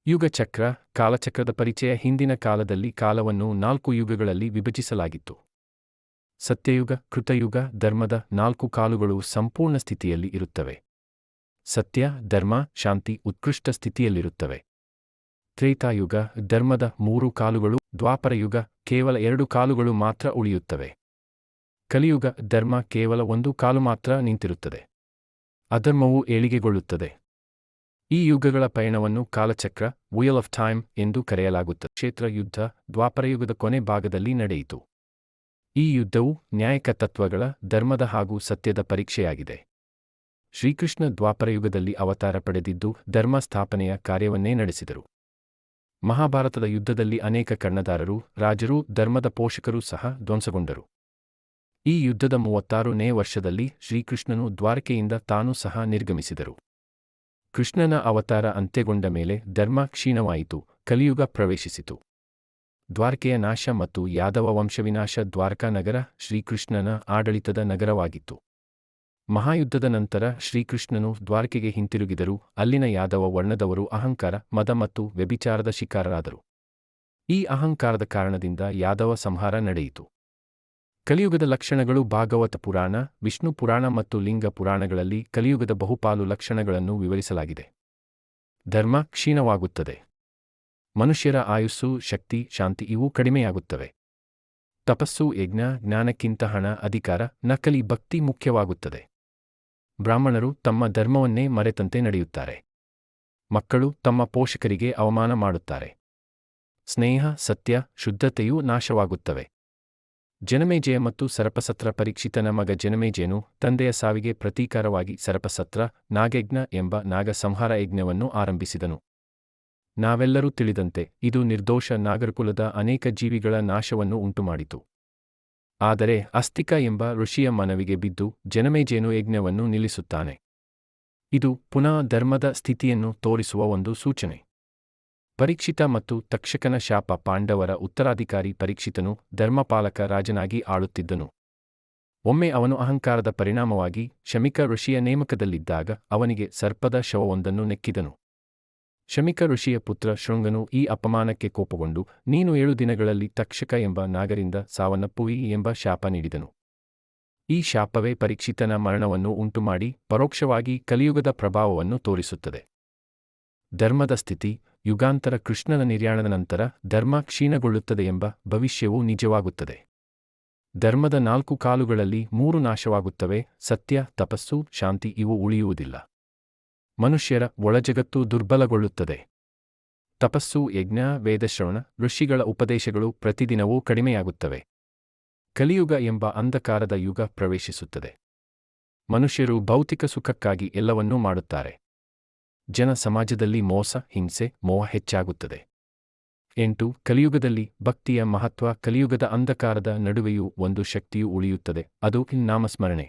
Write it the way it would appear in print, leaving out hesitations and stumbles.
ಯುಗಚಕ್ರ, ಕಾಲಚಕ್ರದ ಪರಿಚಯ. ಹಿಂದಿನ ಕಾಲದಲ್ಲಿ ಕಾಲವನ್ನು 4 ಯುಗಗಳಲ್ಲಿ ವಿಭಜಿಸಲಾಗಿತ್ತು. ಸತ್ಯಯುಗ, ಕೃತಯುಗ, ಧರ್ಮದ 4 ಕಾಲುಗಳು ಸಂಪೂರ್ಣ ಸ್ಥಿತಿಯಲ್ಲಿ ಇರುತ್ತವೆ. ಸತ್ಯ, ಧರ್ಮ, ಶಾಂತಿ ಉತ್ಕೃಷ್ಟ ಸ್ಥಿತಿಯಲ್ಲಿರುತ್ತವೆ. ತ್ರೇತಾಯುಗ, ಧರ್ಮದ 3 ಕಾಲುಗಳು. ದ್ವಾಪರಯುಗ, ಕೇವಲ 2 ಕಾಲುಗಳು ಮಾತ್ರ ಉಳಿಯುತ್ತವೆ. ಕಲಿಯುಗ, ಧರ್ಮ ಕೇವಲ 1 ಕಾಲು ಮಾತ್ರ ನಿಂತಿರುತ್ತದೆ. ಅಧರ್ಮವು ಏಳಿಗೆಗೊಳ್ಳುತ್ತದೆ. ಈ ಯುಗಗಳ ಪಯಣವನ್ನು ಕಾಲಚಕ್ರ, ವೀಲ್ ಆಫ್ ಟೈಮ್ ಎಂದು ಕರೆಯಲಾಗುತ್ತದೆ. ಕ್ಷೇತ್ರ ಯುದ್ಧ ದ್ವಾಪರಯುಗದ ಕೊನೆ ಭಾಗದಲ್ಲಿ ನಡೆಯಿತು. ಈ ಯುದ್ಧವು ನ್ಯಾಯಿಕ ತತ್ವಗಳ, ಧರ್ಮದ ಹಾಗೂ ಸತ್ಯದ ಪರೀಕ್ಷೆಯಾಗಿದೆ. ಶ್ರೀಕೃಷ್ಣ ದ್ವಾಪರಯುಗದಲ್ಲಿ ಅವತಾರ ಪಡೆದಿದ್ದು ಧರ್ಮ ಸ್ಥಾಪನೆಯ ಕಾರ್ಯವನ್ನೇ ನಡೆಸಿದರು. ಮಹಾಭಾರತದ ಯುದ್ಧದಲ್ಲಿ ಅನೇಕ ಕರ್ಣಧಾರರು, ರಾಜರು, ಧರ್ಮದ ಪೋಷಕರು ಸಹ ಧ್ವಂಸಗೊಂಡರು. ಈ ಯುದ್ಧದ 36ನೇ ವರ್ಷದಲ್ಲಿ ಶ್ರೀಕೃಷ್ಣನು ದ್ವಾರಕೆಯಿಂದ ತಾನು ಸಹ ನಿರ್ಗಮಿಸಿದರು. ಕೃಷ್ಣನ ಅವತಾರ ಅಂತ್ಯಗೊಂಡ ಮೇಲೆ ಧರ್ಮ ಕ್ಷೀಣವಾಯಿತು, ಕಲಿಯುಗ ಪ್ರವೇಶಿಸಿತು. ದ್ವಾರಕೆಯ ನಾಶ ಮತ್ತು ಯಾದವ ವಂಶವಿನಾಶ. ದ್ವಾರಕಾ ನಗರ ಶ್ರೀಕೃಷ್ಣನ ಆಡಳಿತದ ನಗರವಾಗಿತ್ತು. ಮಹಾಯುದ್ಧದ ನಂತರ ಶ್ರೀಕೃಷ್ಣನು ದ್ವಾರಕೆಗೆ ಹಿಂತಿರುಗಿದರು. ಅಲ್ಲಿನ ಯಾದವ ವರ್ಣದವರು ಅಹಂಕಾರ, ಮದ ಮತ್ತು ವ್ಯಭಿಚಾರದ ಶಿಕಾರರಾದರು. ಈ ಅಹಂಕಾರದ ಕಾರಣದಿಂದ ಯಾದವ ಸಂಹಾರ ನಡೆಯಿತು. ಕಲಿಯುಗದ ಲಕ್ಷಣಗಳು ಭಾಗವತ ಪುರಾಣ, ವಿಷ್ಣು ಪುರಾಣ ಮತ್ತು ಲಿಂಗ ಪುರಾಣಗಳಲ್ಲಿ ಕಲಿಯುಗದ ಬಹುಪಾಲು ಲಕ್ಷಣಗಳನ್ನು ವಿವರಿಸಲಾಗಿದೆ. ಧರ್ಮ ಕ್ಷೀಣವಾಗುತ್ತದೆ. ಮನುಷ್ಯರ ಆಯುಸ್ಸು, ಶಕ್ತಿ, ಶಾಂತಿ ಇವು ಕಡಿಮೆಯಾಗುತ್ತವೆ. ತಪಸ್ಸು, ಯಜ್ಞ, ಜ್ಞಾನಕ್ಕಿಂತ ಹಣ, ಅಧಿಕಾರ, ನಕಲಿ ಭಕ್ತಿ ಮುಖ್ಯವಾಗುತ್ತದೆ. ಬ್ರಾಹ್ಮಣರು ತಮ್ಮ ಧರ್ಮವನ್ನೇ ಮರೆತಂತೆ ನಡೆಯುತ್ತಾರೆ. ಮಕ್ಕಳು ತಮ್ಮ ಪೋಷಕರಿಗೆ ಅವಮಾನ ಮಾಡುತ್ತಾರೆ. ಸ್ನೇಹ, ಸತ್ಯ, ಶುದ್ಧತೆಯೂ ನಾಶವಾಗುತ್ತವೆ. ಜನಮೇಜಯ ಮತ್ತು ಸರಪಸತ್ರ. ಪರೀಕ್ಷಿತನ ಮಗ ಜನಮೇಜಯನು ತಂದೆಯ ಸಾವಿಗೆ ಪ್ರತೀಕಾರವಾಗಿ ಸರಪಸತ್ರ, ನಾಗಯಜ್ಞ ಎಂಬ ನಾಗ ಸಂಹಾರ ಯಜ್ಞವನ್ನು ಆರಂಭಿಸಿದನು. ನಾವೆಲ್ಲರೂ ತಿಳಿದಂತೆ ಇದು ನಿರ್ದೋಷ ನಾಗರಕುಲದ ಅನೇಕ ಜೀವಿಗಳ ನಾಶವನ್ನು ಉಂಟುಮಾಡಿತು. ಆದರೆ ಅಸ್ತಿಕ ಎಂಬ ಋಷಿಯ ಮನವಿಗೆ ಬಿದ್ದು ಜನಮೇಜಯನು ಯಜ್ಞವನ್ನು ನಿಲ್ಲಿಸುತ್ತಾನೆ. ಇದು ಪುನಃ ಧರ್ಮದ ಸ್ಥಿತಿಯನ್ನು ತೋರಿಸುವ ಒಂದು ಸೂಚನೆ. ಪರೀಕ್ಷಿತ ಮತ್ತು ತಕ್ಷಕನ ಶಾಪ. ಪಾಂಡವರ ಉತ್ತರಾಧಿಕಾರಿ ಪರೀಕ್ಷಿತನು ಧರ್ಮಪಾಲಕ ರಾಜನಾಗಿ ಆಳುತ್ತಿದ್ದನು. ಒಮ್ಮೆ ಅವನು ಅಹಂಕಾರದ ಪರಿಣಾಮವಾಗಿ ಶಮಿಕ ಋಷಿಯ ನೇಮಕದಲ್ಲಿದ್ದಾಗ ಅವನಿಗೆ ಸರ್ಪದ ಶವವೊಂದನ್ನು ನೆಕ್ಕಿದನು. ಶಮಿಕ ಋಷಿಯ ಪುತ್ರ ಶೃಂಗನು ಈ ಅಪಮಾನಕ್ಕೆ ಕೋಪಗೊಂಡು, ನೀನು 7 ದಿನಗಳಲ್ಲಿ ತಕ್ಷಕ ಎಂಬ ನಾಗರಿಂದ ಸಾವನ್ನಪ್ಪುವಿ ಎಂಬ ಶಾಪ ನೀಡಿದನು. ಈ ಶಾಪವೇ ಪರೀಕ್ಷಿತನ ಮರಣವನ್ನು ಉಂಟುಮಾಡಿ ಪರೋಕ್ಷವಾಗಿ ಕಲಿಯುಗದ ಪ್ರಭಾವವನ್ನು ತೋರಿಸುತ್ತದೆ. ಧರ್ಮದ ಸ್ಥಿತಿ. ಯುಗಾಂತರ. ಕೃಷ್ಣನ ನಿರ್ಯಾಣದ ನಂತರ ಧರ್ಮ ಕ್ಷೀಣಗೊಳ್ಳುತ್ತದೆ ಎಂಬ ಭವಿಷ್ಯವು ನಿಜವಾಗುತ್ತದೆ. ಧರ್ಮದ 4 ಕಾಲುಗಳಲ್ಲಿ 3 ನಾಶವಾಗುತ್ತವೆ. ಸತ್ಯ, ತಪಸ್ಸು, ಶಾಂತಿ ಇವು ಉಳಿಯುವುದಿಲ್ಲ. ಮನುಷ್ಯರ ಒಳಜಗತ್ತು ದುರ್ಬಲಗೊಳ್ಳುತ್ತದೆ. ತಪಸ್ಸು, ಯಜ್ಞ, ವೇದಶ್ರವಣ, ಋಷಿಗಳ ಉಪದೇಶಗಳು ಪ್ರತಿದಿನವೂ ಕಡಿಮೆಯಾಗುತ್ತವೆ. ಕಲಿಯುಗ ಎಂಬ ಅಂಧಕಾರದ ಯುಗ ಪ್ರವೇಶಿಸುತ್ತದೆ. ಮನುಷ್ಯರು ಭೌತಿಕ ಸುಖಕ್ಕಾಗಿ ಎಲ್ಲವನ್ನೂ ಮಾಡುತ್ತಾರೆ. ಜನ ಸಮಾಜದಲ್ಲಿ ಮೋಸ, ಹಿಂಸೆ, ಮೋಹ ಹೆಚ್ಚಾಗುತ್ತದೆ. 8. ಕಲಿಯುಗದಲ್ಲಿ ಭಕ್ತಿಯ ಮಹತ್ವ. ಕಲಿಯುಗದ ಅಂಧಕಾರದ ನಡುವೆಯೂ ಒಂದು ಶಕ್ತಿಯು ಉಳಿಯುತ್ತದೆ, ಅದು ನಾಮಸ್ಮರಣೆ.